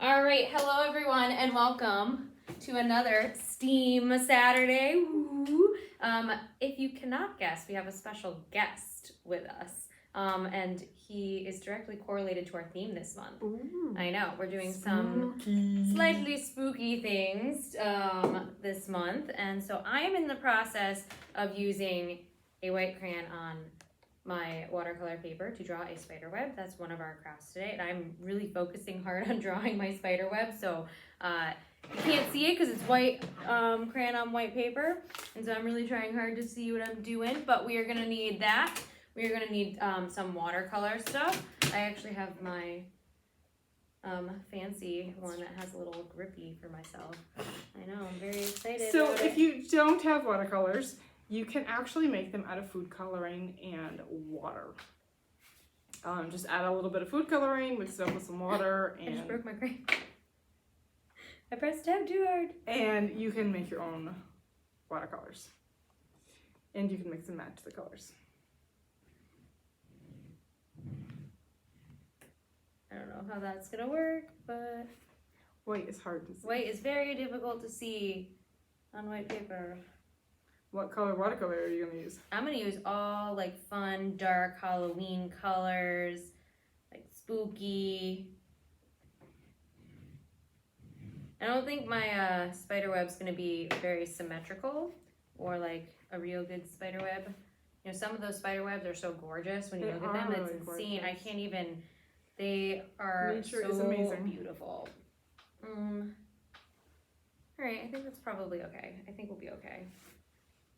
All right, hello everyone, and welcome to another STEAM Saturday. Woo. If you cannot guess, we have a special guest with us, and he is directly correlated to our theme this month. Ooh, I know we're doing spooky. some slightly spooky things this month, and so I am in the process of using a white crayon on my watercolor paper to draw a spider web. That's one of our crafts today, and I'm really focusing hard on drawing my spider web, so you can't see it because it's white crayon on white paper, and so I'm really trying hard to see what I'm doing, but we are going to need that. We are going to need some watercolor stuff. I actually have my fancy one that has a little grippy for myself. I know, I'm very excited. So if you don't have watercolors, you can actually make them out of food coloring and water. Just add a little bit of food coloring, mix it up with some water, I just and broke my crayon. I pressed tab too hard. and you can make your own watercolors. And you can mix and match the colors. I don't know how that's gonna work, but White is hard to see. white is very difficult to see on white paper. What color watercolor are you gonna use? I'm gonna use all like fun, dark Halloween colors, like spooky. I don't think my spider web's gonna be very symmetrical or like a real good spider web. You know, some of those spider webs are so gorgeous when you They look at them, are it's really insane. I gorgeous. can't even, they are Nature so is amazing. beautiful. Alright, I think that's probably okay. I think we'll be okay.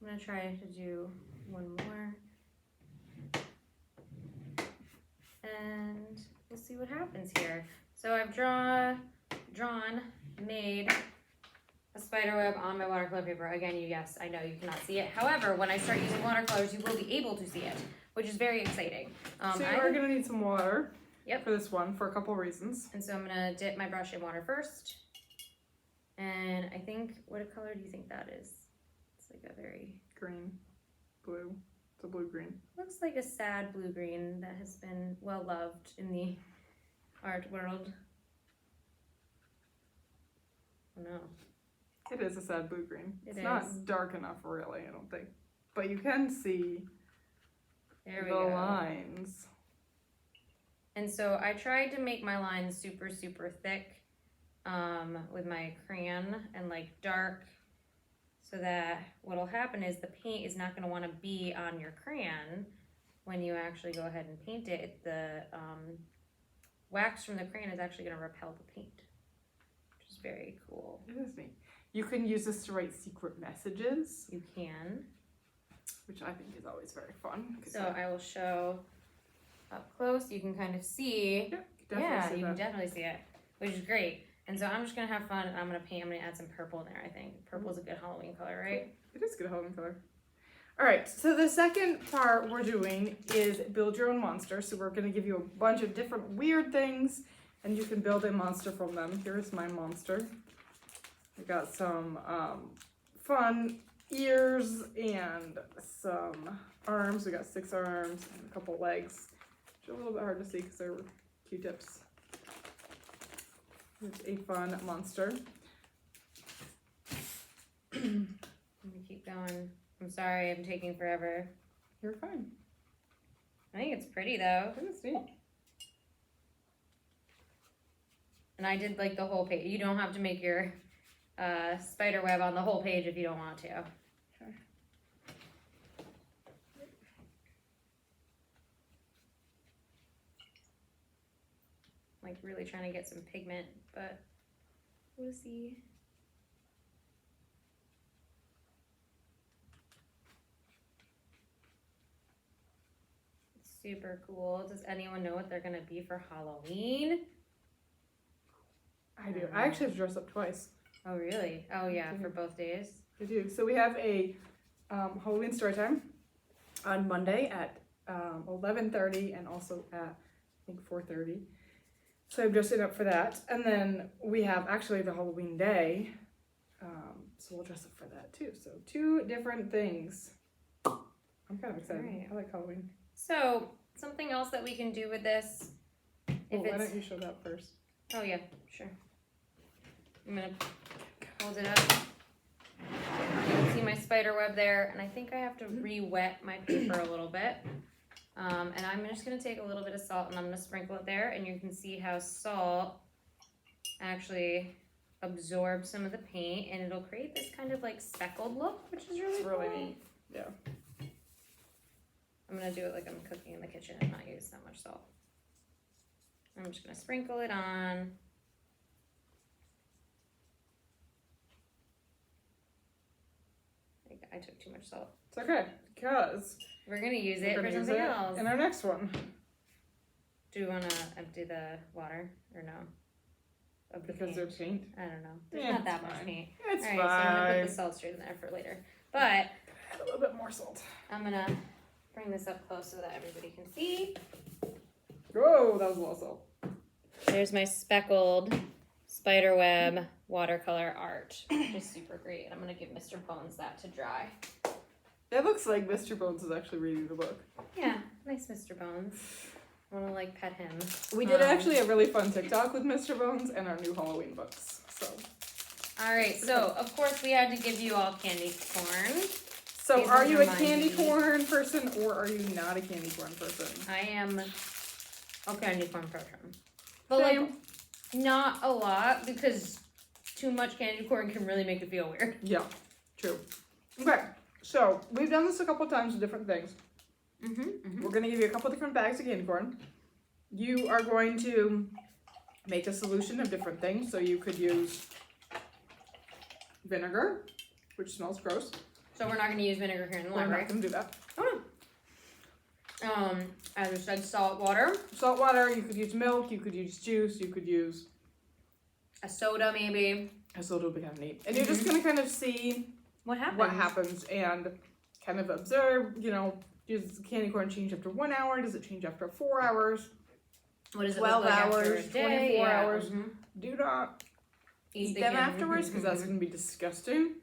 I'm gonna try to do one more. And we'll see what happens here. So I've made a spider web on my watercolor paper. Again, yes, I know you cannot see it. However, when I start using watercolors, you will be able to see it, which is very exciting. So you are gonna need some water. Yep. For this one, for a couple reasons. And so I'm gonna dip my brush in water first. And I think, what color do you think that is? It's like a very... Green, blue. It's a blue-green. Looks like a sad blue-green that has been well loved in the art world. Oh no. It is a sad blue-green. It It's is. not dark enough, really, I don't think. But you can see There we the go. lines. And so I tried to make my lines super, super thick with my crayon and like dark, so that what'll happen is the paint is not going to want to be on your crayon when you actually go ahead and paint it. The wax from the crayon is actually going to repel the paint, which is very cool. It is neat. You can use this to write secret messages, You can. which I think is always very fun. So I will show up close. You can kind of see. Yeah, you can definitely see it, which is great. And so I'm just gonna have fun. I'm gonna paint. I'm gonna add some purple in there. I think purple is a good Halloween color, right? It is good Halloween color. All right, so the second part we're doing is build your own monster. So we're gonna give you a bunch of different weird things, and you can build a monster from them. Here's my monster. I got some fun ears and some arms. We got 6 arms and a couple legs, which are a little bit hard to see because they're Q-tips. It's a fun monster. Let me keep going. I'm sorry, I'm taking forever. You're fine. I think it's pretty though. It is neat. And I did like the whole page. You don't have to make your spider web on the whole page if you don't want to. Okay. Like really trying to get some pigment, but we'll see. Super cool. Does anyone know what they're gonna be for Halloween? I do. I actually have to dress up twice. Oh really? Oh yeah, for both days. I do. So we have a Halloween story time on Monday at 11:30 and also at I think 4:30. So I'm dressing up for that, and then we have actually the Halloween day. So we'll dress up for that too. So 2 different things. I'm kind of excited. Right. I like Halloween. So something else that we can do with this, Well, why don't you show that first? oh yeah, sure. I'm gonna hold it up. You can see my spider web there, and I think I have to re-wet my paper a little bit. And I'm just gonna take a little bit of salt and I'm gonna sprinkle it there, and you can see how salt actually absorbs some of the paint, and it'll create this kind of like speckled look, which is really It's really cool. neat. Yeah. I'm gonna do it like I'm cooking in the kitchen and not use that much salt. I'm just gonna sprinkle it on. I took too much salt. It's okay because We're gonna use we're it gonna for use something it else. in our next one. Do you wanna empty the water or no? Of the Because paint? there's paint. I don't know. There's Yeah, not that it's much fine. paint. It's Alright, so I'm gonna put fine. the salt straight in there for later. But Add a little bit more salt. I'm gonna bring this up close so that everybody can see. Whoa, that was a lot of salt. There's my speckled spiderweb watercolor art, which is super great. And I'm gonna give Mr. Bones that to dry. It looks like Mr. Bones is actually reading the book. Yeah, nice Mr. Bones. I wanna like pet him. We did actually a really fun TikTok with Mr. Bones and our new Halloween books. So, Alright, so of course we had to give you all candy corn. These are ones you a remind candy me. corn person or are you not a candy corn person? I am a candy corn person. But like, Same. not a lot because too much candy corn can really make it feel weird. Yeah, true. Okay, so we've done this a couple times with different things. Mm-hmm. We're going to give you a couple different bags of candy corn. You are going to make a solution of different things. So you could use vinegar, which smells gross. So we're not gonna use vinegar here in the We're library. not going to do that. Oh no. As I said, salt water, Salt water, you could use milk, you could use juice, you could use a soda maybe. a soda would be kind of neat. And you're just going to kind of see What happens? what happens and kind of observe, does the candy corn change after 1 hour? Does it change after 4 hours? What does it 12 look like after a hours, day? 24 Yeah, hours. mhm. Do not eat the them candy. afterwards because Mhm, that's mhm. going to be disgusting.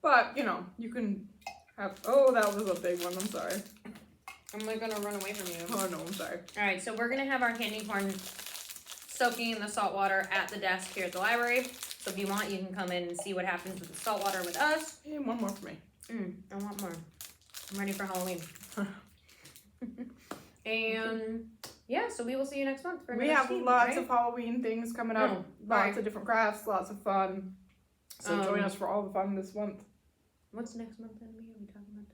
But, you can have, oh, that was a big one, I'm sorry. I'm like gonna run away from you. Oh, no, I'm sorry. Alright, so we're gonna have our candy corn soaking in the salt water at the desk here at the library. So if you want, you can come in and see what happens with the salt water with us. And one more for me. I want more. I'm ready for Halloween. And yeah, so we will see you next month for We another have Steam, lots right? of Halloween things coming up. Oh, Lots alright. of different crafts, lots of fun. So join Um, us for all the fun this month. What's next month gonna be? Are we talking about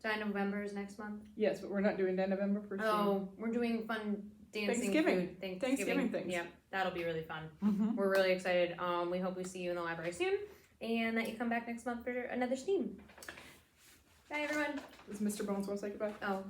time? November is next month. Yes, but we're not doing that November for Oh, we're doing fun dancing Thanksgiving. food. Thanksgiving things. Yeah, that'll be really fun. Mm-hmm. We're really excited. We hope we see you in the library soon, and that you come back next month for another Steam. Bye, everyone. Does Mr. Bones want to say goodbye? Oh,